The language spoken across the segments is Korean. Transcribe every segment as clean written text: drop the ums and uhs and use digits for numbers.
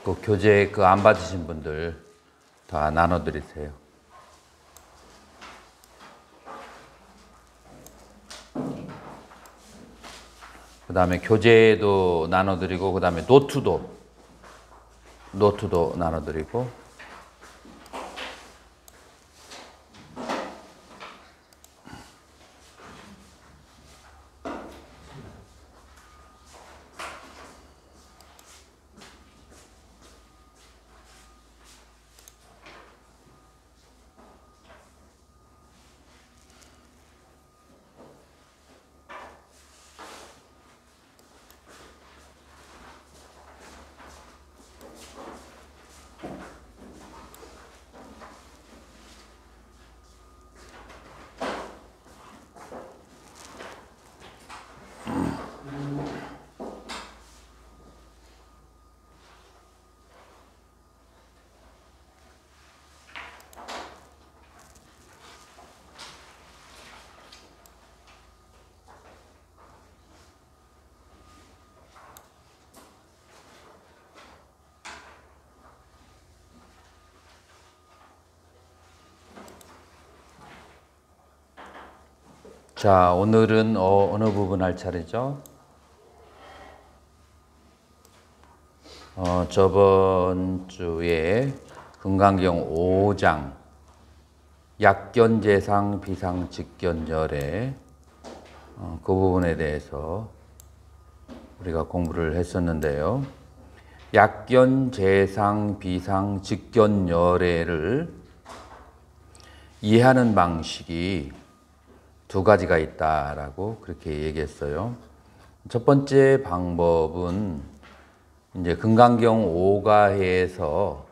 그 교재 그 안 받으신 분들 다 나눠드리세요. 그 다음에 교재도 나눠드리고, 그 다음에 노트도 나눠드리고. 자, 오늘은 어느 부분 할 차례죠? 저번 주에 금강경 5장 약견재상 비상 직견열애 그 부분에 대해서 우리가 공부를 했었는데요. 약견재상 비상 직견열애를 이해하는 방식이 두 가지가 있다라고 그렇게 얘기했어요. 첫 번째 방법은 이제 금강경 5가에서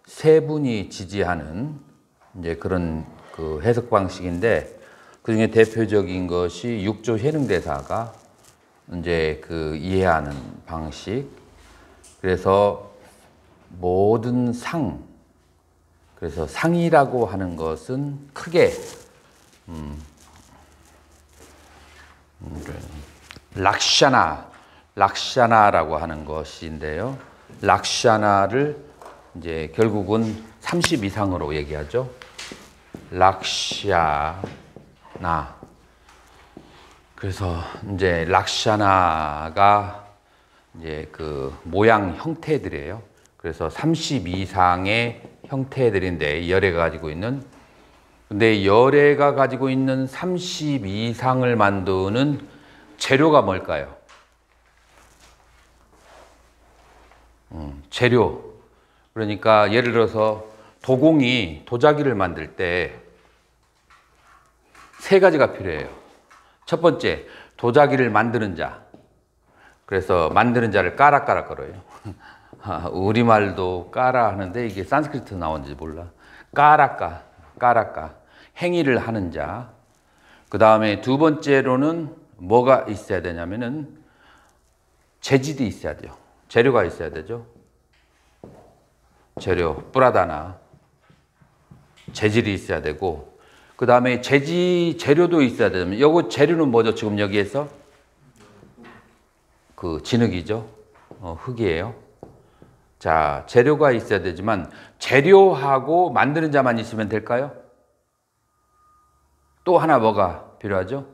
세 분이 지지하는 이제 그런 그 해석 방식인데, 그 중에 대표적인 것이 육조 해능대사가 이제 그 이해하는 방식. 그래서 모든 그래서 상이라고 하는 것은 크게 락샤나라고 하는 것인데요. 락샤나를 이제 결국은 30 이상으로 얘기하죠. 락샤나. 그래서 이제 락샤나가 이제 그 모양 형태들이에요. 그래서 30 이상의 형태들인데 열애가 가지고 있는, 근데 열애가 가지고 있는 30 이상을 만드는 재료가 뭘까요? 재료. 그러니까 예를 들어서 도자기를 만들 때 세 가지가 필요해요. 첫 번째, 도자기를 만드는 자. 그래서 만드는 자를 까락까락 걸어요. 우리말도 까라 하는데 이게 산스크리트 나온지 몰라. 까라까. 행위를 하는 자. 그 다음에 두 번째로는 뭐가 있어야 되냐면은 재질이 있어야 돼요. 재료가 있어야 되죠. 재료, 뿌라다나. 재질이 있어야 되고, 그 다음에 재료도 있어야 되면, 요거 재료는 뭐죠? 지금 여기에서? 그 진흙이죠. 흙이에요. 자, 재료가 있어야 되지만, 재료하고 만드는 자만 있으면 될까요? 또 하나 뭐가 필요하죠?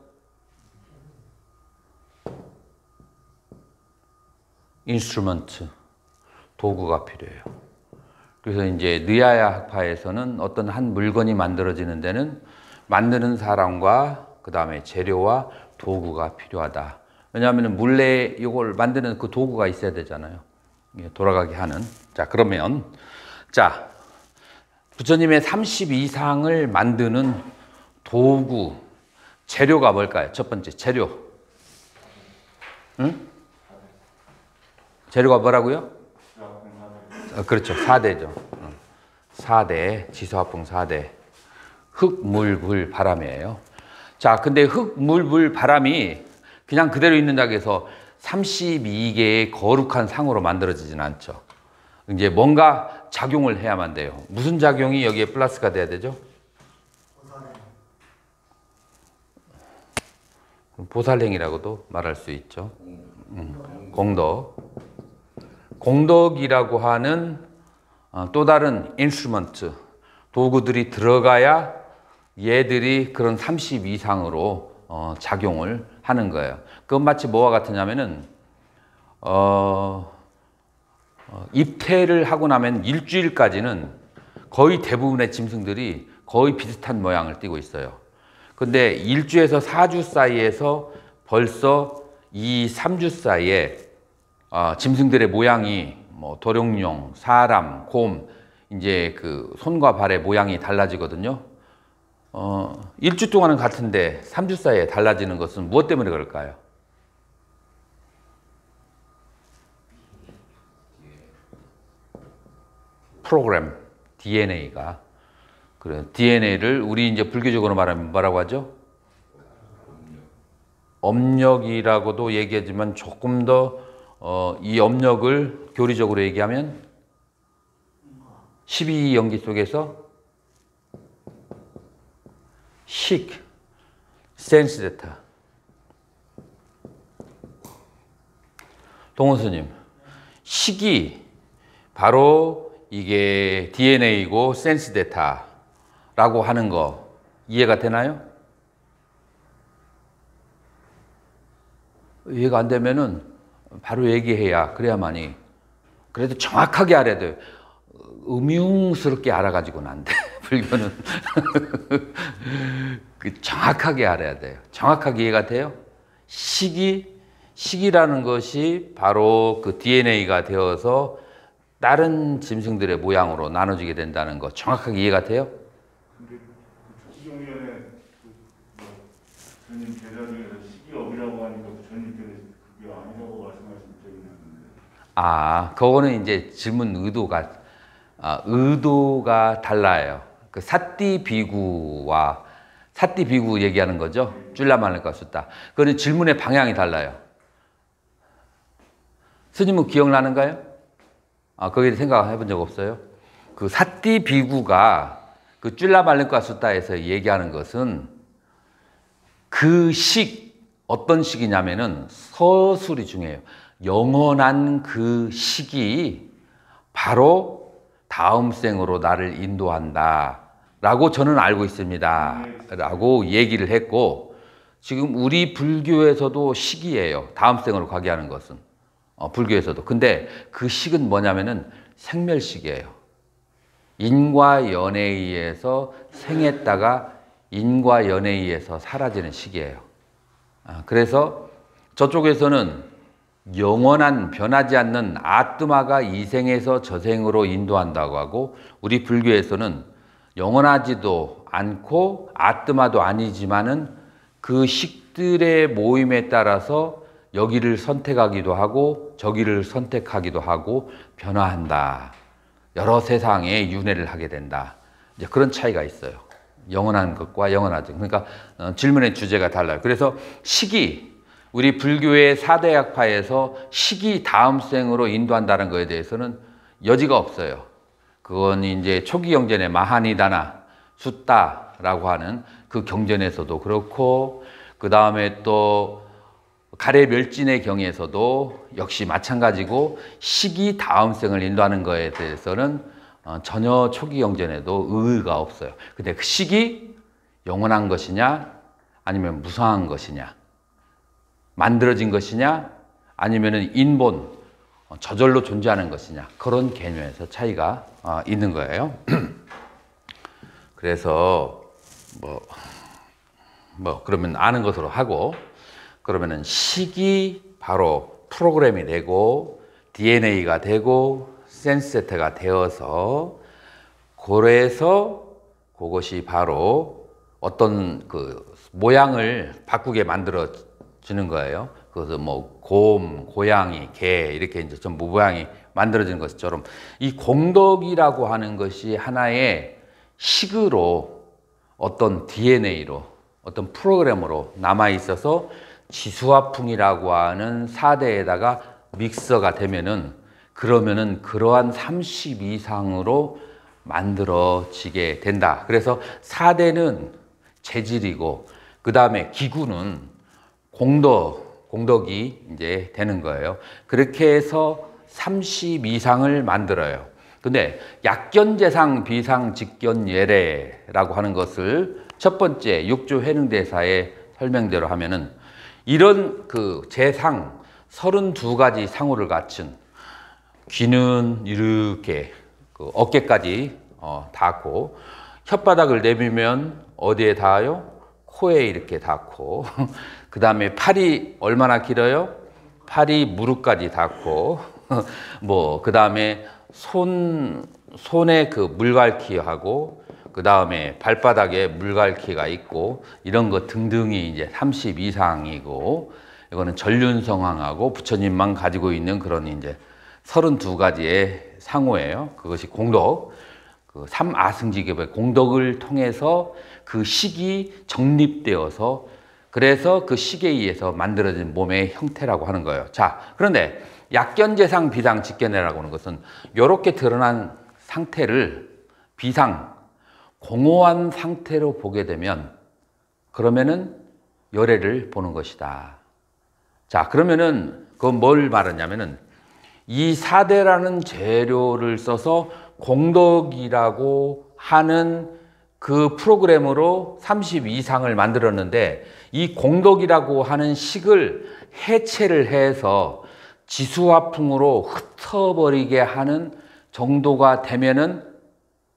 인스트루먼트, 도구가 필요해요. 그래서 이제 느야야 학파에서는 어떤 한 물건이 만들어지는 데는 만드는 사람과 그 다음에 재료와 도구가 필요하다. 왜냐하면 물레 이걸 만드는 그 도구가 있어야 되잖아요. 돌아가게 하는. 자, 그러면 자, 부처님의 30 이상을 만드는 도구, 재료가 뭘까요? 첫 번째 재료. 응? 재료가 뭐라고요? 그렇죠. 4대죠. 4대, 지수화풍 4대. 흙, 물, 불, 바람이에요. 자, 근데 흙, 물, 불, 바람이 그냥 그대로 있는다고 해서 32개의 거룩한 상으로 만들어지진 않죠. 이제 뭔가 작용을 해야만 돼요. 무슨 작용이 여기에 플러스가 돼야 되죠? 보살행이라고도 말할 수 있죠. 공덕. 공덕이라고 하는 또 다른 인스트루먼트, 도구들이 들어가야 얘들이 그런 30 이상으로 작용을 하는 거예요. 그건 마치 뭐와 같으냐면은 입퇴를 하고 나면 일주일까지는 거의 대부분의 짐승들이 거의 비슷한 모양을 띠고 있어요. 근데 1주에서 4주 사이에서 벌써 이 3주 사이에 짐승들의 모양이 뭐 도룡뇽, 사람, 곰, 이제 그 손과 발의 모양이 달라지거든요. 1주 동안은 같은데 3주 사이에 달라지는 것은 무엇 때문에 그럴까요? 프로그램, DNA가. 그래, DNA를 우리 이제 불교적으로 말하면 뭐라고 하죠? 업력이라고도 얘기하지만 조금 더 이 업력을 교리적으로 얘기하면 12연기 속에서 식, 센스 데이터. 동원 스님, 식이 바로 이게 DNA이고 센스 데이터라고 하는 거 이해가 되나요? 이해가 안 되면은 바로 얘기해야 그래야만이. 그래도 정확하게 알아야 돼요. 음흉스럽게 알아가지고는 안 돼. 불교는 정확하게 알아야 돼요. 정확하게 이해가 돼요? 식이라는 것이 바로 그 DNA가 되어서 다른 짐승들의 모양으로 나눠지게 된다는 거 정확하게 이해가 돼요? 근데 조기경전에 부처님 제자 중에서 식이업이라고 하니까 부처님께서 그게 아니라고 말씀하신 적이 있는데. 그거는 이제 질문 의도가 달라요. 그 사띠 비구 얘기하는 거죠. 쫄라말레카 수다. 그거는 질문의 방향이 달라요. 스님은 기억나는가요? 거기에 생각해 본 적 없어요? 그 사띠 비구가 그 쫄라말레카 수다에서 얘기하는 것은 그 어떤 식이냐면은 서술이 중요해요. 영원한 그 식이 바로 다음 생으로 나를 인도한다 라고 저는 알고 있습니다 라고 얘기를 했고, 지금 우리 불교에서도 식이에요. 다음 생으로 가게 하는 것은 불교에서도. 근데 그 식은 뭐냐면은 생멸식이에요. 인과 연에 의해서 생했다가 인과 연에 의해서 사라지는 식이에요. 그래서 저쪽에서는 영원한 변하지 않는 아뜨마가 이생에서 저생으로 인도한다고 하고, 우리 불교에서는 영원하지도 않고 아뜨마도 아니지만은 그 식들의 모임에 따라서 여기를 선택하기도 하고 저기를 선택하기도 하고 변화한다. 여러 세상에 윤회를 하게 된다. 이제 그런 차이가 있어요. 영원한 것과 영원하지. 그러니까 질문의 주제가 달라요. 그래서 우리 불교의 4대 약파에서 식이 다음 생으로 인도한다는 것에 대해서는 여지가 없어요. 그건 이제 초기 경전의 마하니다나 숫다라고 하는 그 경전에서도 그렇고, 그 다음에 또 가래멸진의 경에서도 역시 마찬가지고, 식이 다음 생을 인도하는 것에 대해서는 전혀 초기 경전에도 의의가 없어요. 근데 그 식이 영원한 것이냐 아니면 무상한 것이냐, 만들어진 것이냐 아니면은 인본 저절로 존재하는 것이냐, 그런 개념에서 차이가 있는 거예요. 그래서 그러면 아는 것으로 하고, 그러면은 식이 바로 프로그램이 되고 DNA가 되고 센스세터가 되어서, 그래서 그것이 바로 어떤 그 모양을 바꾸게 만들어지는 거예요. 그래서 뭐 곰, 고양이, 개 이렇게 이제 전부 모양이 만들어지는 것처럼 이 공덕이라고 하는 것이 하나의 식으로, 어떤 DNA로, 어떤 프로그램으로 남아 있어서 지수화풍이라고 하는 4대에다가 믹서가 되면은, 그러면은 그러한 30 이상으로 만들어지게 된다. 그래서 4대는 재질이고, 그 다음에 기구는 공덕이 이제 되는 거예요. 그렇게 해서 30 이상을 만들어요. 근데 약견재상 비상직견 예래라고 하는 것을 첫 번째 6조 회능대사의 설명대로 하면은 이런 그 재상 32가지 상호를 갖춘 귀는 이렇게 그 어깨까지 닿고 혓바닥을 내밀면 어디에 닿아요? 코에 이렇게 닿고 그 다음에 팔이 얼마나 길어요? 팔이 무릎까지 닿고 뭐 그 다음에 손에 그 물갈퀴하고 그 다음에 발바닥에 물갈퀴가 있고 이런 것 등등이 이제 30 이상이고 이거는 전륜성황하고 부처님만 가지고 있는 그런 이제 32가지의 상호예요. 그것이 공덕, 그 삼아승지ገብ의 공덕을 통해서 그 식이 정립되어서 그래서 그 식에 의해서 만들어진 몸의 형태라고 하는 거예요. 자, 그런데 약견재상 비상직견이라고 하는 것은 이렇게 드러난 상태를 비상, 공허한 상태로 보게 되면 그러면은 열애를 보는 것이다. 자, 그러면은 그건 뭘 말하냐면은 이 사대라는 재료를 써서 공덕이라고 하는 그 프로그램으로 30 이상을 만들었는데 이 공덕이라고 하는 식을 해체를 해서 지수화풍으로 흩어버리게 하는 정도가 되면은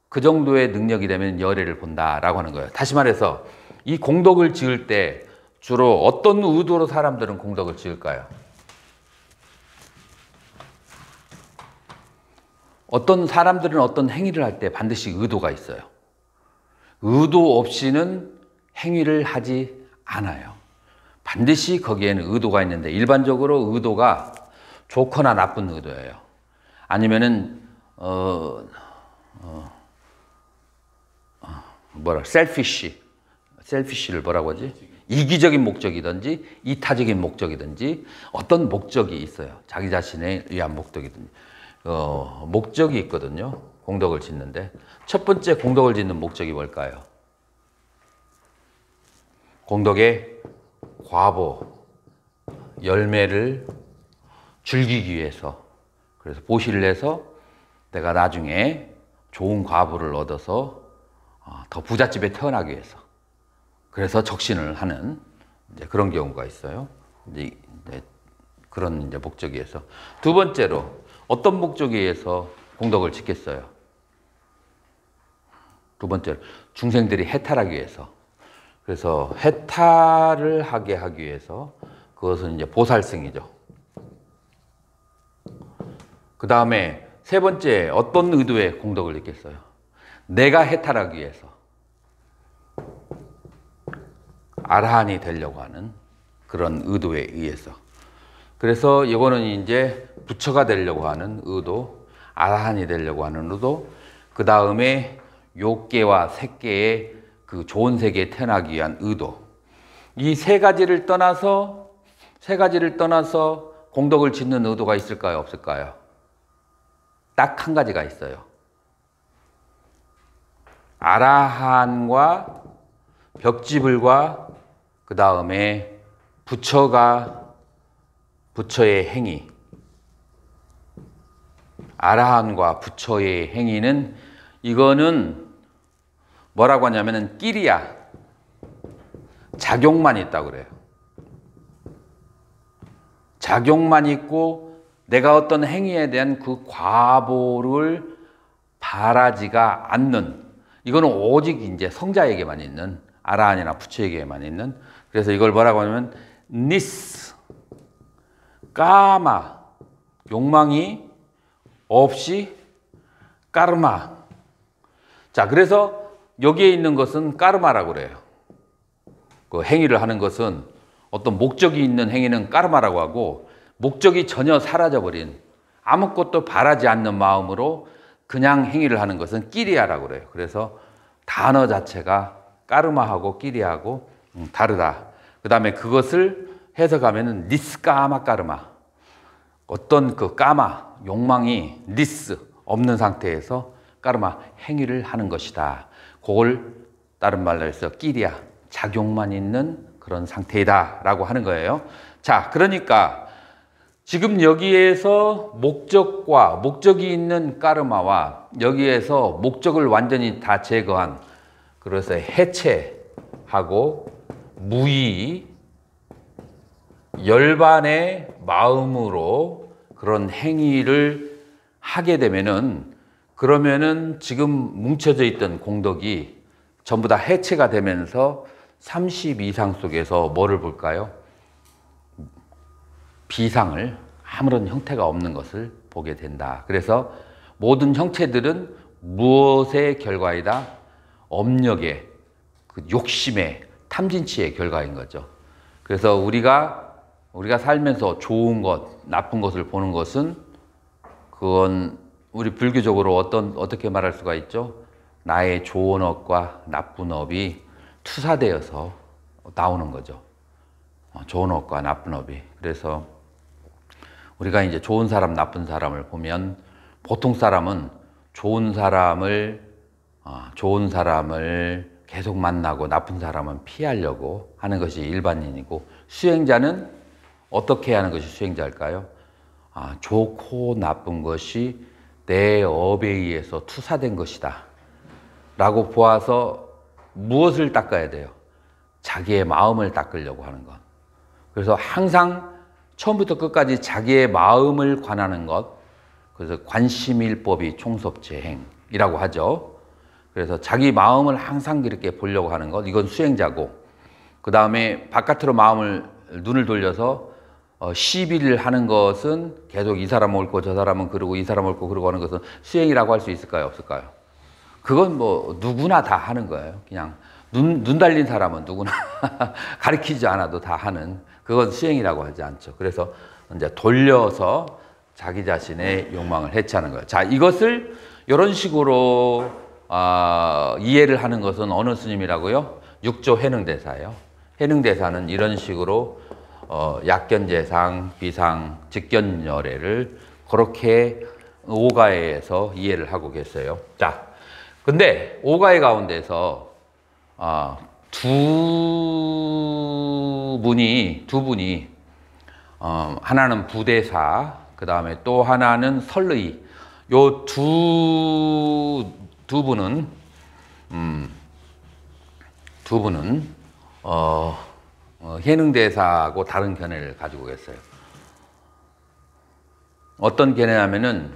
그 정도의 능력이 되면 열애를 본다라고 하는 거예요. 다시 말해서 이 공덕을 지을 때 주로 어떤 의도로 사람들은 공덕을 지을까요? 어떤 사람들은 어떤 행위를 할 때 반드시 의도가 있어요. 의도 없이는 행위를 하지 않아요. 반드시 거기에는 의도가 있는데 일반적으로 의도가 좋거나 나쁜 의도예요. 아니면은 셀피쉬를 뭐라고 하지? 이기적인 목적이든지 이타적인 목적이든지 어떤 목적이 있어요. 자기 자신에 의한 목적이든지 목적이 있거든요. 공덕을 짓는데 첫 번째 공덕을 짓는 목적이 뭘까요? 공덕의 과보, 열매를 즐기기 위해서 그래서 보시를 해서 내가 나중에 좋은 과보를 얻어서 더 부잣집에 태어나기 위해서 그래서 적신을 하는 이제 그런 경우가 있어요. 이제 그런 이제 목적에 의해서 두 번째로 어떤 목적에 의해서 공덕을 짓겠어요? 두 번째로 중생들이 해탈하기 위해서 그래서 해탈을 하게 하기 위해서 그것은 이제 보살승이죠. 그 다음에 세 번째 어떤 의도에 공덕을 짓겠어요? 내가 해탈하기 위해서 아라한이 되려고 하는 그런 의도에 의해서 그래서 이거는 이제 부처가 되려고 하는 의도, 아라한이 되려고 하는 의도, 그 다음에 욕계와 색계의 그 좋은 세계에 태어나기 위한 의도. 이 세 가지를 떠나서 공덕을 짓는 의도가 있을까요? 없을까요? 딱 한 가지가 있어요. 아라한과 벽지불과 그 다음에 부처의 행위. 아라한과 부처의 행위는 이거는 뭐라고 하냐면은 끼리야. 작용만 있다고 그래요. 작용만 있고 내가 어떤 행위에 대한 그 과보를 바라지가 않는 이거는 오직 이제 성자에게만 있는 아라한이나 부처에게만 있는 그래서 이걸 뭐라고 하냐면 니스 까마 욕망이 없이 까르마. 자, 그래서 여기에 있는 것은 까르마라고 그래요. 그 행위를 하는 것은 어떤 목적이 있는 행위는 까르마라고 하고 목적이 전혀 사라져버린 아무것도 바라지 않는 마음으로 그냥 행위를 하는 것은 끼리야라고 그래요. 그래서 단어 자체가 까르마하고 끼리하고 다르다. 그 다음에 그것을 해석하면은 니스까마 까르마. 어떤 그 까마, 욕망이 니스, 없는 상태에서 까르마, 행위를 하는 것이다. 그걸 다른 말로 해서 끼리야, 작용만 있는 그런 상태이다 라고 하는 거예요. 자, 그러니까 지금 여기에서 목적이 있는 까르마와 여기에서 목적을 완전히 다 제거한, 그래서 해체하고 무의, 열반의 마음으로 그런 행위를 하게 되면은, 그러면은 지금 뭉쳐져 있던 공덕이 전부 다 해체가 되면서 32상 속에서 뭐를 볼까요? 비상을, 아무런 형태가 없는 것을 보게 된다. 그래서 모든 형체들은 무엇의 결과이다? 업력의, 그 욕심의, 탐진치의 결과인 거죠. 그래서 우리가 살면서 좋은 것, 나쁜 것을 보는 것은, 그건 우리 불교적으로 어떻게 말할 수가 있죠? 나의 좋은 업과 나쁜 업이 투사되어서 나오는 거죠. 좋은 업과 나쁜 업이. 그래서 우리가 이제 좋은 사람, 나쁜 사람을 보면, 보통 사람은 좋은 사람을 계속 만나고 나쁜 사람은 피하려고 하는 것이 일반인이고, 수행자는 어떻게 하는 것이 수행자일까요? 좋고 나쁜 것이 내 업에 의해서 투사된 것이다 라고 보아서 무엇을 닦아야 돼요? 자기의 마음을 닦으려고 하는 것. 그래서 항상 처음부터 끝까지 자기의 마음을 관하는 것, 그래서 관심일법이 총섭재행이라고 하죠. 그래서 자기 마음을 항상 그렇게 보려고 하는 것, 이건 수행자고, 그 다음에 바깥으로 눈을 돌려서 시비를 하는 것은, 계속 이 사람은 옳고 저 사람은 그러고 이 사람은 옳고 그러고 하는 것은 수행이라고 할 수 있을까요? 없을까요? 그건 뭐 누구나 다 하는 거예요. 그냥 눈 달린 사람은 누구나 가르치지 않아도 다 하는, 그건 수행이라고 하지 않죠. 그래서 이제 돌려서 자기 자신의 욕망을 해체하는 거예요. 자, 이것을 이런 식으로 이해를 하는 것은 어느 스님이라고요? 육조 해능대사예요. 해능대사는 이런 식으로 약견재상, 비상, 직견열애를 그렇게 오가에서 이해를 하고 계세요. 자, 근데 오가에 가운데서 두 분이 하나는 부대사, 그 다음에 또 하나는 설의. 요 두 분은 해능대사하고 다른 견해를 가지고 계세요. 어떤 견해냐면은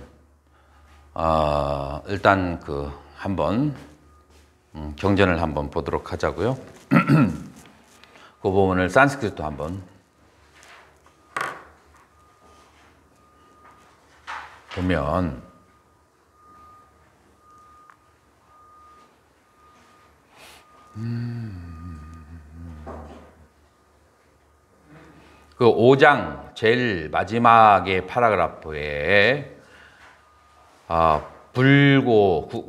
일단 한번 경전을 한번 보도록 하자고요. 그 부분을 산스크리트로 한번 보면, 그 5장 제일 마지막의 파라그라프에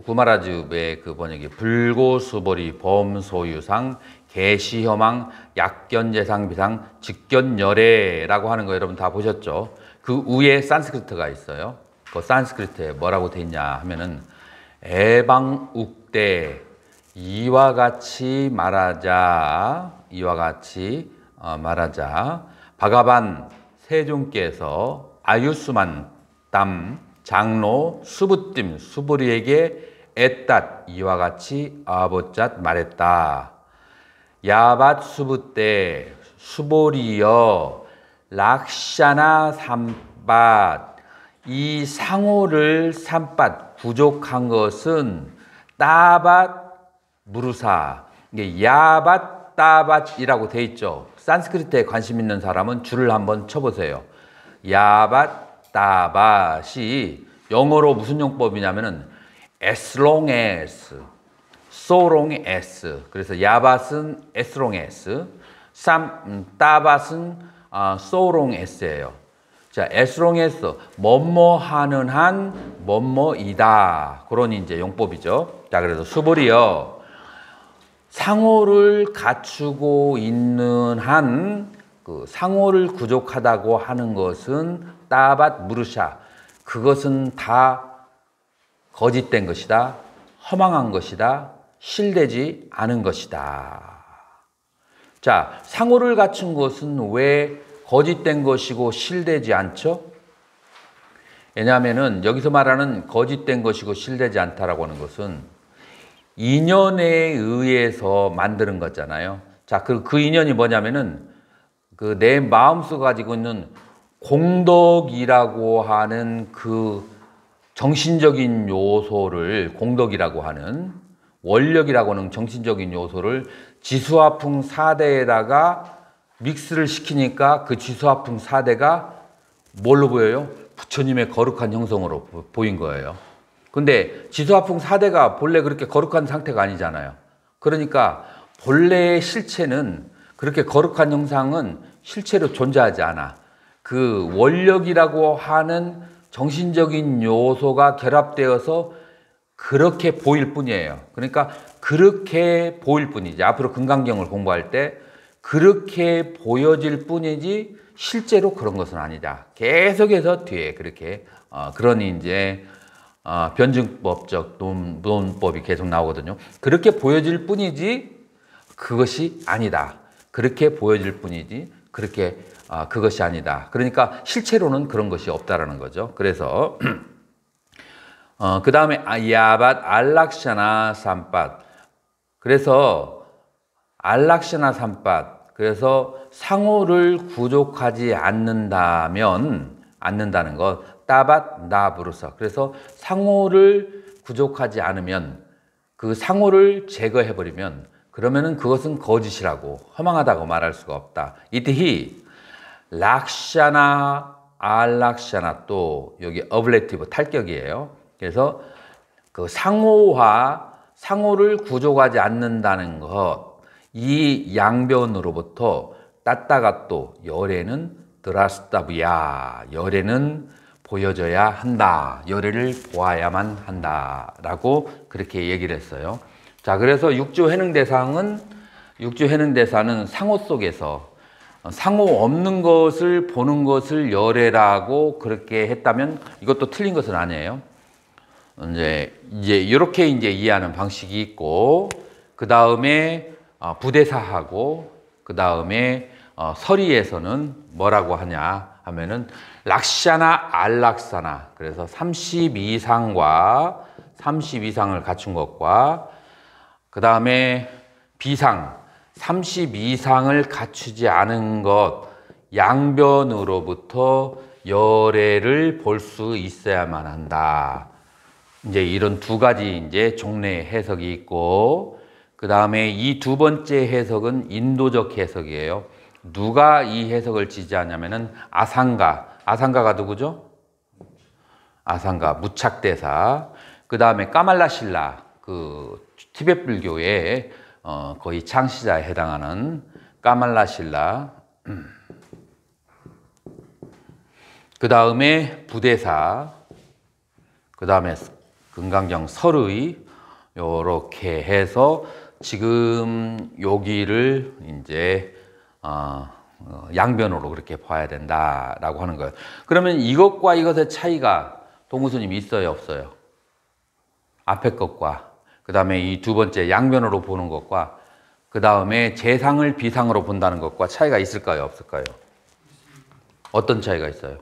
구마라즈의 그 번역이 불고수보리 범소유상 개시혐왕 약견재상 비상 직견열애라고 하는 거 여러분 다 보셨죠? 그 위에 산스크리트가 있어요. 그 산스크리트에 뭐라고 돼 있냐 하면은, 애방욱대 이와 같이 말하자, 바가반 세존께서 아유스만 땀 장로 수부팀 수보리에게 애탓 이와 같이 아보cat 말했다. 야밭 수부 때 수보리여 락샤나 삼밭, 이 상호를 삼밭 부족한 것은 따밭 무르사, 이게 야밭 따밭이라고 돼 있죠. 산스크리트에 관심 있는 사람은 줄을 한번 쳐보세요. 야밭 따밭이 영어로 무슨 용법이냐면은 as long as, so long as. 그래서 야밭은 as long as, 따밭은 so long as예요. 자, as long as, 뭐뭐하는 한 뭐뭐이다. 그런 이제 용법이죠. 자, 그래서 수보리여 상호를 갖추고 있는 한, 그 상호를 부족하다고 하는 것은 따밭 무르샤, 그것은 다 거짓된 것이다, 허망한 것이다, 실되지 않은 것이다. 자, 상호를 갖춘 것은 왜 거짓된 것이고 실되지 않죠? 왜냐하면은 여기서 말하는 거짓된 것이고 실되지 않다라고 하는 것은 인연에 의해서 만드는 거잖아요. 자, 그 인연이 뭐냐면은 그 내 마음속 가지고 있는 공덕이라고 하는 그 정신적인 요소를, 공덕이라고 하는 원력이라고 하는 정신적인 요소를 지수화풍 4대에다가 믹스를 시키니까 그 지수화풍 4대가 뭘로 보여요? 부처님의 거룩한 형성으로 보인 거예요. 근데 지수화풍 4대가 본래 그렇게 거룩한 상태가 아니잖아요. 그러니까 본래의 실체는, 그렇게 거룩한 형상은 실체로 존재하지 않아. 그 원력이라고 하는 정신적인 요소가 결합되어서 그렇게 보일 뿐이에요. 그러니까 그렇게 보일 뿐이지. 앞으로 금강경을 공부할 때 그렇게 보여질 뿐이지 실제로 그런 것은 아니다. 계속해서 뒤에 그렇게 그러니 이제 변증법적 논법이 계속 나오거든요. 그렇게 보여질 뿐이지 그것이 아니다. 그렇게 보여질 뿐이지 그렇게 그것이 아니다. 그러니까 실체로는 그런 것이 없다라는 거죠. 그래서 그 다음에 야밭 알락샤나 삼밭. 그래서 알락샤나 삼밭. 그래서 상호를 구족하지 않는다는 것. 따밭 나부르서. 그래서 상호를 구족하지 않으면, 그 상호를 제거해버리면 그러면은 그것은 거짓이라고, 허망하다고 말할 수가 없다. 이때히 락샤나 알락샤나, 또 여기 어블레티브 탈격이에요. 그래서 그 상호를 구족하지 않는다는 것, 이 양변으로부터 따따가 또 열애는 드라스타브야, 열애는 보여져야 한다. 열애를 보아야만 한다라고 그렇게 얘기를 했어요. 자, 그래서 육조 해능대사는 상호 속에서 상호 없는 것을 보는 것을 열애라고 그렇게 했다면 이것도 틀린 것은 아니에요. 이제 이렇게 이제 이해하는 방식이 있고, 그 다음에 부대사하고, 그 다음에 서리에서는 뭐라고 하냐 하면은 락샤나 알락사나. 그래서 32상과 32상을 갖춘 것과, 그 다음에 비상 32상을 갖추지 않은 것, 양변으로부터 열애를 볼 수 있어야만 한다. 이제 이런 두 가지 이제 종래의 해석이 있고, 그 다음에 이 두 번째 해석은 인도적 해석이에요. 누가 이 해석을 지지하냐면은 아상가가 누구죠? 아상가 무착대사. 그 다음에 까말라실라, 그 티베트 불교의 거의 창시자에 해당하는 까말라실라. 그 다음에 부대사. 그 다음에 금강경 설의. 요렇게 해서 지금 여기를 이제 양변으로 그렇게 봐야 된다라고 하는 거예요. 그러면 이것과 이것의 차이가 동구스님이 있어요, 없어요? 앞에 것과, 그 다음에 이 두 번째 양변으로 보는 것과, 그 다음에 재상을 비상으로 본다는 것과 차이가 있을까요, 없을까요? 어떤 차이가 있어요?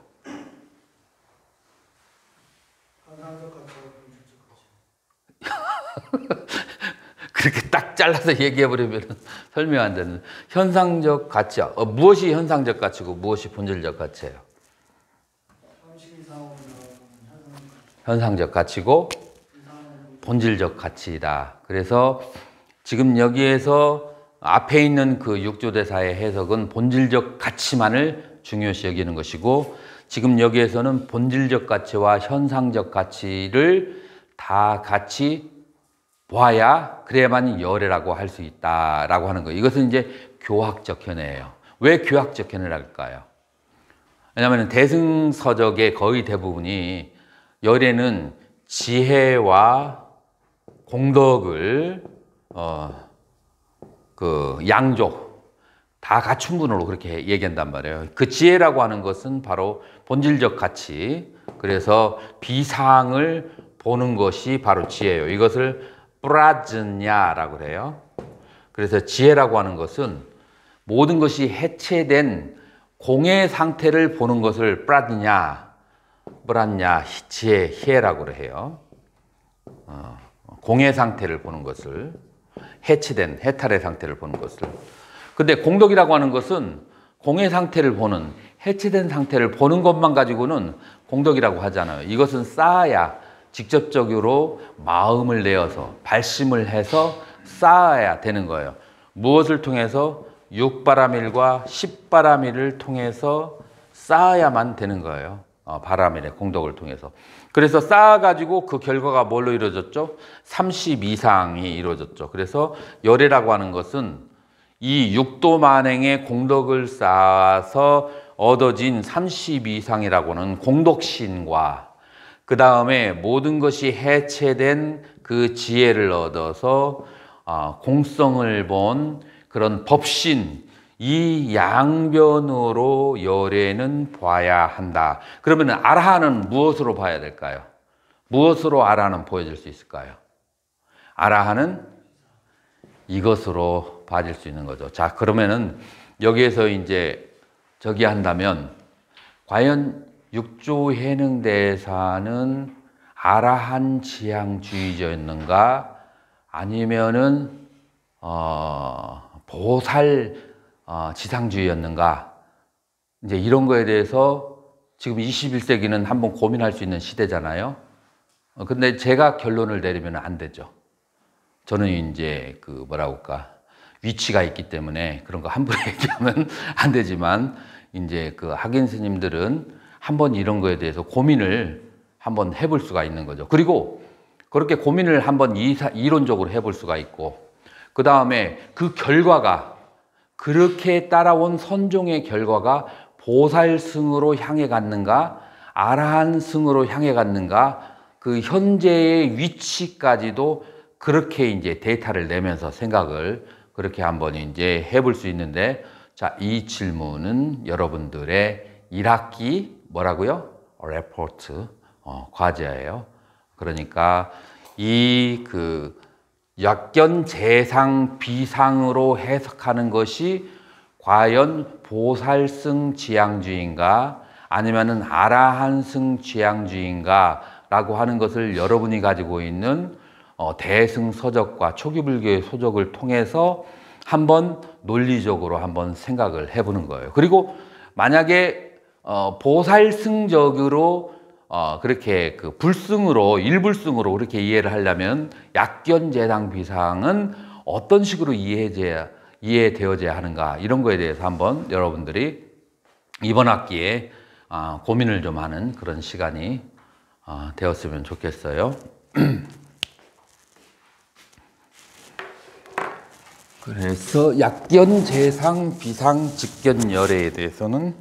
그렇게 딱 잘라서 얘기해버리면 설명 안 되는. 현상적 가치, 무엇이 현상적 가치고 무엇이 본질적 가치예요? 현상적 가치고 본질적 가치이다. 그래서 지금 여기에서 앞에 있는 그 육조대사의 해석은 본질적 가치만을 중요시 여기는 것이고, 지금 여기에서는 본질적 가치와 현상적 가치를 다 같이 보아야, 그래야만 열애라고 할 수 있다라고 하는 거예요. 이것은 이제 교학적 견해예요. 왜 교학적 견해를 할까요? 왜냐하면 대승서적의 거의 대부분이 열애는 지혜와 공덕을 그 양족 다 갖춘 분으로 그렇게 얘기한단 말이에요. 그 지혜라고 하는 것은 바로 본질적 가치, 그래서 비상을 보는 것이 바로 지혜예요. 이것을 프라즈냐라고 그래요. 그래서 지혜라고 하는 것은 모든 것이 해체된 공의 상태를 보는 것을 브라냐, 히에라고 해요. 공의 상태를 보는 것을, 해치된, 해탈의 상태를 보는 것을. 근데 공덕이라고 하는 것은 공의 상태를 보는, 해치된 상태를 보는 것만 가지고는 공덕이라고 하잖아요. 이것은 쌓아야, 직접적으로 마음을 내어서, 발심을 해서 쌓아야 되는 거예요. 무엇을 통해서? 육바라밀과 십바라밀을 통해서 쌓아야만 되는 거예요. 바라밀의 공덕을 통해서. 그래서 쌓아가지고 그 결과가 뭘로 이루어졌죠? 30 이상이 이루어졌죠. 그래서 열애라고 하는 것은 이 육도만행의 공덕을 쌓아서 얻어진 30 이상이라고는 공덕신과 그 다음에 모든 것이 해체된 그 지혜를 얻어서 공성을 본 그런 법신, 이 양변으로 열애는 봐야 한다. 그러면 아라한은 무엇으로 봐야 될까요? 무엇으로 아라한은 보여질 수 있을까요? 아라한은 이것으로 봐질 수 있는 거죠. 자, 그러면은 여기에서 이제 저기 한다면 과연 육조해능대사는 아라한 지향주의자였는가? 아니면은 보살 지상주의였는가? 이제 이런 거에 대해서 지금 21세기는 한번 고민할 수 있는 시대잖아요. 근데 제가 결론을 내리면 안 되죠. 저는 이제 그 뭐라고 할까? 위치가 있기 때문에 그런 거 함부로 얘기하면 안 되지만 이제 그 학인 스님들은 한번 이런 거에 대해서 고민을 한번 해볼 수가 있는 거죠. 그리고 그렇게 고민을 한번 이론적으로 해볼 수가 있고, 그 다음에 그 결과가, 그렇게 따라온 선종의 결과가 보살승으로 향해 갔는가, 아라한승으로 향해 갔는가, 그 현재의 위치까지도 그렇게 이제 데이터를 내면서 생각을 그렇게 한번 이제 해볼 수 있는데, 자, 이 질문은 여러분들의 1학기 뭐라고요? 레포트, 과제예요. 그러니까 이 그 약견 재상 비상으로 해석하는 것이 과연 보살승 지향주의인가 아니면은 아라한승 지향주의인가 라고 하는 것을 여러분이 가지고 있는 대승 서적과 초기불교의 서적을 통해서 한번 논리적으로 한번 생각을 해보는 거예요. 그리고 만약에 보살승적으로 그렇게 그 불승으로, 일불승으로 그렇게 이해를 하려면 약견재상 비상은 어떤 식으로 이해되어져야 하는가, 이런 거에 대해서 한번 여러분들이 이번 학기에 고민을 좀 하는 그런 시간이 되었으면 좋겠어요. 그래서 약견재상 비상 직견열애에 대해서는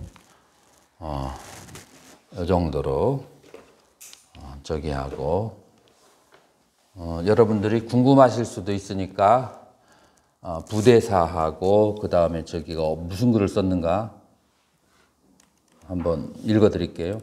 이 정도로 저기 하고, 여러분들이 궁금하실 수도 있으니까 부대사하고 그 다음에 저기가 무슨 글을 썼는가 한번 읽어 드릴게요.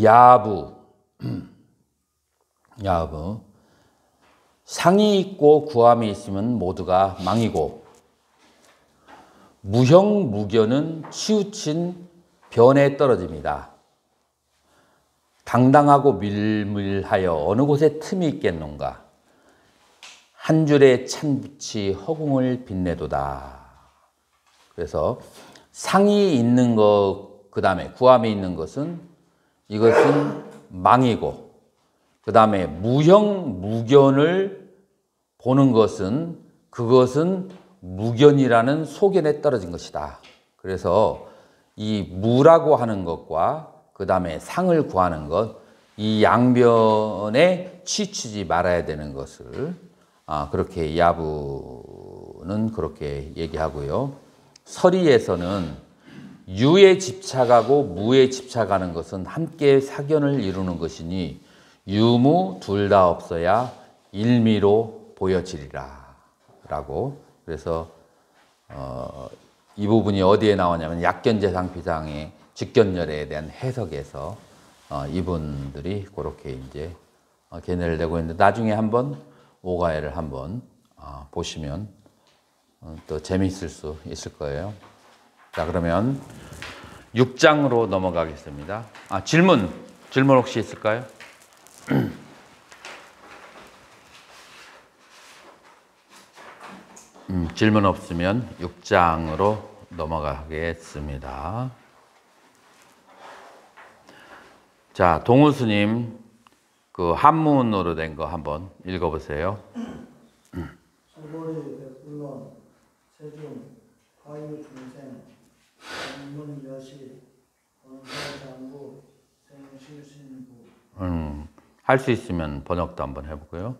야부. 상이 있고 구함이 있으면 모두가 망이고, 무형 무견은 치우친 변에 떨어집니다. 당당하고 밀밀하여 어느 곳에 틈이 있겠는가. 한 줄의 찬붙이 허공을 빛내도다. 그래서 상이 있는 것, 그 다음에 구함이 있는 것은 이것은 망이고, 그 다음에 무형 무견을 보는 것은 그것은 무견이라는 소견에 떨어진 것이다. 그래서 이 무라고 하는 것과 그 다음에 상을 구하는 것, 이 양변에 치치지 말아야 되는 것을 그렇게 야부는 그렇게 얘기하고요. 서리에서는 유에 집착하고 무에 집착하는 것은 함께 사견을 이루는 것이니 유무 둘 다 없어야 일미로 보여지리라 라고. 그래서 이 부분이 어디에 나오냐면 약견재상 비상의 직견열에 대한 해석에서 이분들이 그렇게 이제 견해를 내고 있는데 나중에 한번 오가해를 한번 보시면 또 재미있을 수 있을 거예요. 자, 그러면 6장으로 넘어가겠습니다. 질문 혹시 있을까요? 질문 없으면 6장으로 넘어가겠습니다. 자, 동우스님 그 한문으로 된 거 한번 읽어보세요. 소골이 백불론 세중 화유 중생 전문 여시 원사장구 생실신부. 할 수 있으면 번역도 한번 해보고요.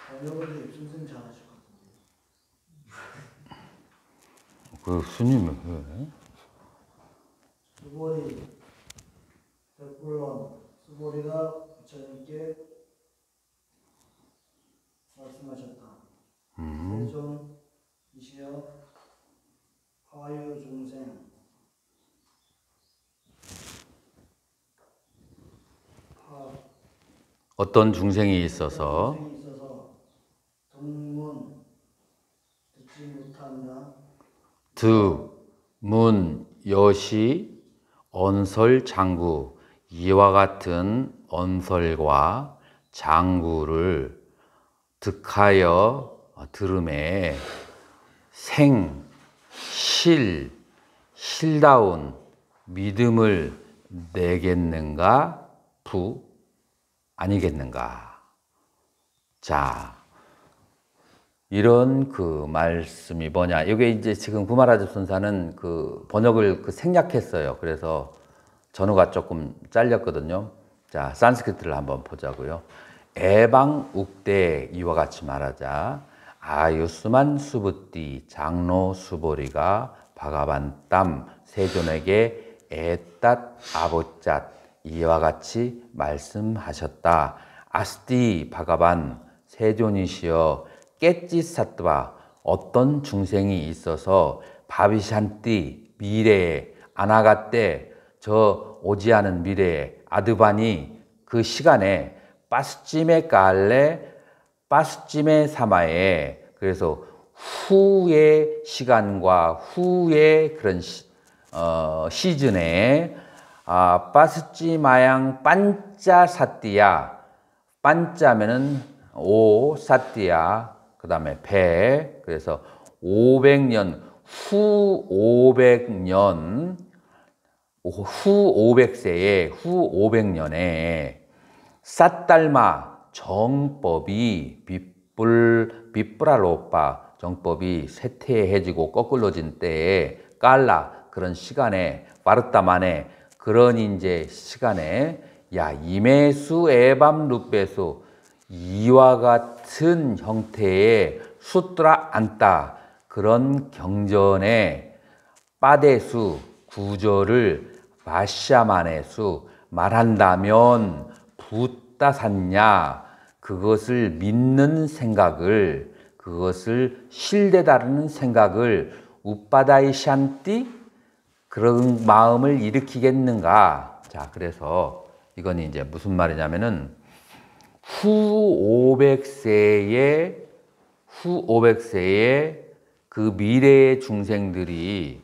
번역을 입순승 잘하실 것 같은데. 그 스님이 왜? 소골이 백불론 소골이가 부처님께 말씀하셨다. 세종 이시여 화유 중생 어떤 중생이 있어서 동문 듣지 못한다. 문, 여시, 언설, 장구 이와 같은 언설과 장구를 득하여 들음에 실다운 믿음을 내겠는가? 아니겠는가? 자, 이런 그 말씀이 뭐냐? 이게 이제 지금 구마라자 선사는 그 번역을 생략했어요. 그래서 전후가 조금 잘렸거든요. 자, 산스크리트를 한번 보자고요. 에방 욱대 이와 같이 말하자. 아유스만 수부띠 장로 수보리가 바가반땀 세존에게 에따 아보cat 이와 같이 말씀하셨다. 아스티 바가반 세존이시여 깨찌사트바 어떤 중생이 있어서 바비샨띠 미래에 아나가때 저 오지 않은 미래에 아드바니 그 시간에 빠스찜의 깔레 빠스찜의 사마에 그래서 후의 시간과 후의 그런 시즌에 빠스찜마양 반짜사띠야 반짜면은 오 사띠야 그 다음에 배 그래서 500년 후 500년 후 500세에 후 500년에 삿달마 정법이 빗불알로빠 정법이 쇠퇴해지고 거꾸로진 때에 깔라 그런 시간에 빠르다만에 그런 이제 시간에 야 이매수 에밤 루베수 이와 같은 형태의 수트라 안따 그런 경전의 빠데수 구절을 마샤마네수 말한다면 붓다샀냐 그것을 믿는 생각을 그것을 신뢰다르는 생각을 우빠다이 샨띠 그런 마음을 일으키겠는가? 자, 그래서 이건 이제 무슨 말이냐면은 후 500세의 그 미래의 중생들이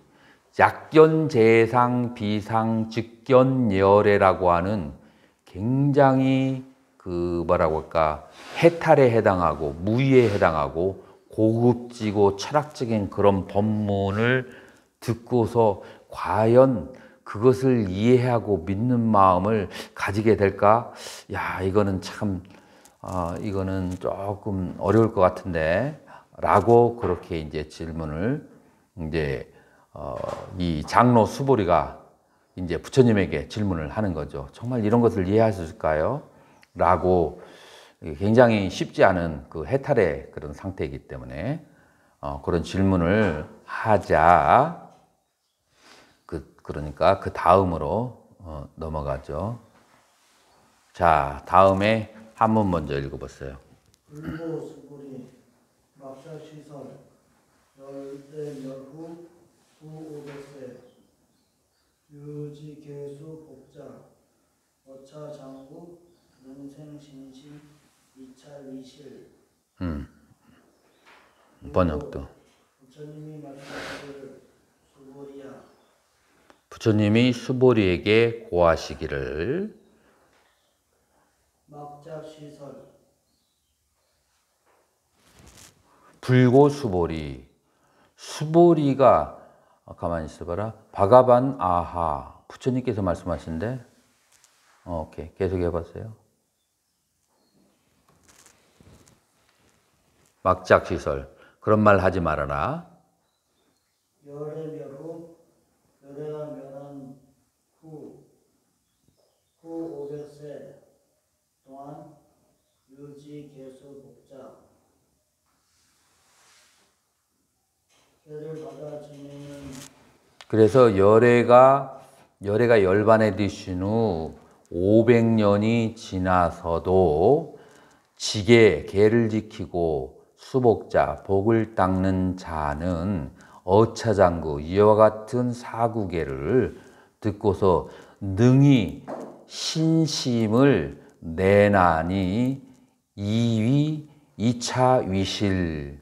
약견, 재상, 비상, 직견, 열애라고 하는 굉장히 그 뭐라고 할까 해탈에 해당하고 무의에 해당하고 고급지고 철학적인 그런 법문을 듣고서 과연 그것을 이해하고 믿는 마음을 가지게 될까? 야, 이거는 참 이거는 조금 어려울 것 같은데 라고 그렇게 이제 질문을 이제 이 장로 수보리가 이제 부처님에게 질문을 하는 거죠. 정말 이런 것을 이해할 수 있을까요? 라고 굉장히 쉽지 않은 그 해탈의 그런 상태이기 때문에 그런 질문을 하자. 그러니까 그 다음으로 넘어가죠. 자, 다음에 한문 먼저 읽어보세요. 불보 수보리 막자 시설 열대 멸후 후 500세 유지 계수 복자 어차 장구 능생 신신 이찰 이실 번역도. 부처님이 말씀하시기를 수보리야 부처님이 수보리에게 고하시기를 막자 시설 불고 수보리. 수보리가 가만히 있어봐라. 바가반 아하. 부처님께서 말씀하신데 오케이. 계속 해봤어요. 막작시설. 그런 말 하지 말아라. 열의 멸후 열애가 멸한 후 500세 동안 유지 계수 복자 깨를 받아 지내는 그래서 열애가 열반에 드신 후 500년이 지나서도 개를 지키고 수복자, 복을 닦는 자는 어차장구, 이와 같은 사구계를 듣고서 능히 신심을 내나니 이차 위실,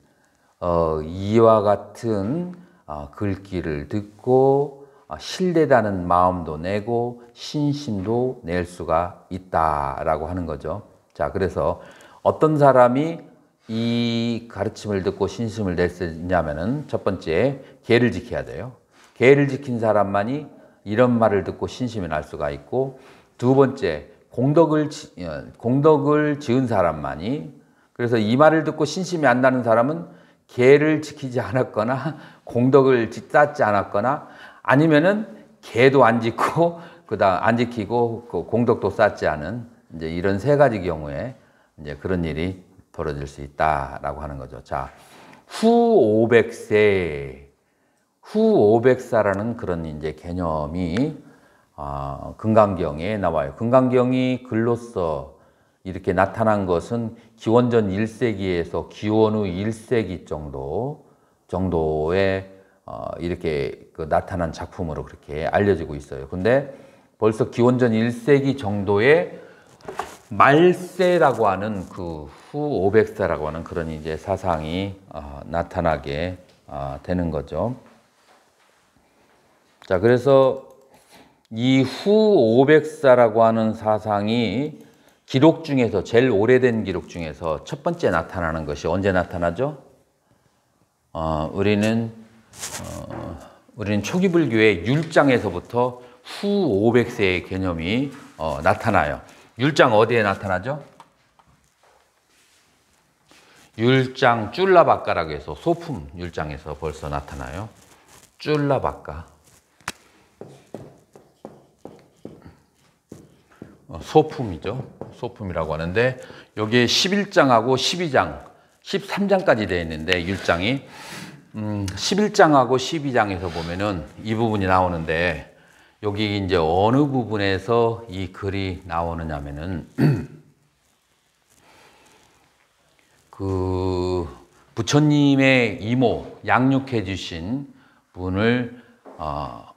이와 같은 글귀를 듣고 신뢰다는 마음도 내고 신심도 낼 수가 있다라고 하는 거죠. 자, 그래서 어떤 사람이 이 가르침을 듣고 신심을 낼 수 있냐면은 첫 번째, 계를 지켜야 돼요. 계를 지킨 사람만이 이런 말을 듣고 신심이 날 수가 있고, 두 번째, 공덕을 지은 사람만이, 그래서 이 말을 듣고 신심이 안 나는 사람은 계를 지키지 않았거나 공덕을 쌓지 않았거나 아니면은 계도 안 짓고 안 지키고 공덕도 쌓지 않은 이제 이런 세 가지 경우에 이제 그런 일이 벌어질 수 있다라고 하는 거죠. 자, 후 500사라는 그런 이제 개념이 금강경에 나와요. 금강경이 글로써 이렇게 나타난 것은 기원전 1세기에서 기원 후 1세기 정도에 이렇게 나타난 작품으로 그렇게 알려지고 있어요. 근데 벌써 기원전 1세기 정도에 말세라고 하는 그 후 500사라고 하는 그런 이제 사상이 나타나게 되는 거죠. 자, 그래서 이 후 500사라고 하는 사상이 기록 중에서 제일 오래된 기록 중에서 첫 번째 나타나는 것이 언제 나타나죠? 우리는 초기 불교의 율장에서부터 후 500세의 개념이 나타나요. 율장 어디에 나타나죠? 율장 쫄라바까라고 해서 소품 율장에서 벌써 나타나요. 쫄라바까. 소품이죠. 소품이라고 하는데 여기에 11장하고 12장, 13장까지 되어 있는데 율장이 11장하고 12장에서 보면은 이 부분이 나오는데 여기 이제 어느 부분에서 이 글이 나오느냐면은 그 부처님의 이모 양육해 주신 분을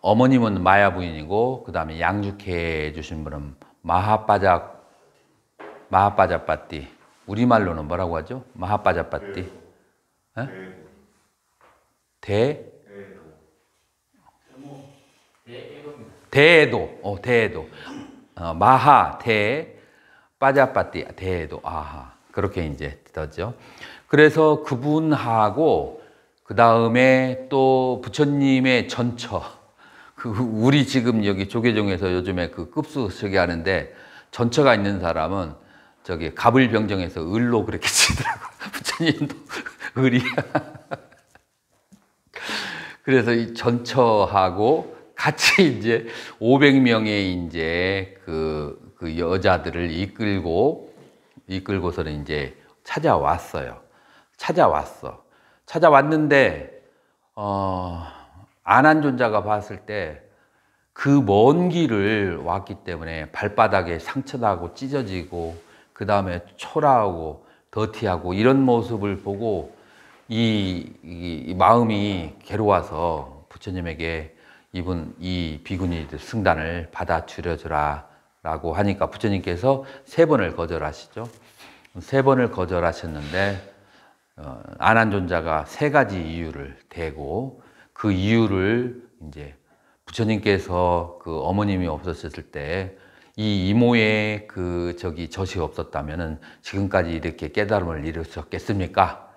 어머님은 마야 부인이고 그 다음에 양육해 주신 분은 마하빠자빠띠. 우리말로는 뭐라고 하죠? 마하빠자빠띠. 대에도. 마하, 빠자빠띠, 대에도. 아하. 그렇게 이제 되죠. 그래서 그분하고 그 다음에 또 부처님의 전처. 우리 지금 여기 조계종에서 요즘에 그 급수저기 하는데 전처가 있는 사람은 저기 갑을병정에서 을로 그렇게 치더라고. 부처님도 을이야. 그래서 이 전처하고 같이 이제 500명의 이제 그 여자들을 이끌고서는 이제 찾아왔어요. 찾아왔는데 안한존자가 봤을 때 그 먼 길을 왔기 때문에 발바닥에 상처나고 찢어지고 그 다음에 초라하고 더티하고 이런 모습을 보고 이 마음이 괴로워서 부처님에게 이 비구니 승단을 받아들여주라 라고 하니까 부처님께서 3번을 거절하시죠. 3번을 거절하셨는데 안한존자가 3가지 이유를 대고 그 이유를 이제 부처님께서 그 어머님이 없었을 때 이 이모의 젖이 없었다면은 지금까지 이렇게 깨달음을 이루셨겠습니까?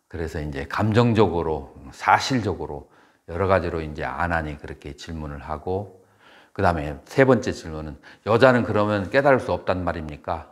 그래서 이제 감정적으로, 사실적으로 여러 가지로 이제 안한이 그렇게 질문을 하고, 그 다음에 3번째 질문은 여자는 그러면 깨달을 수 없단 말입니까?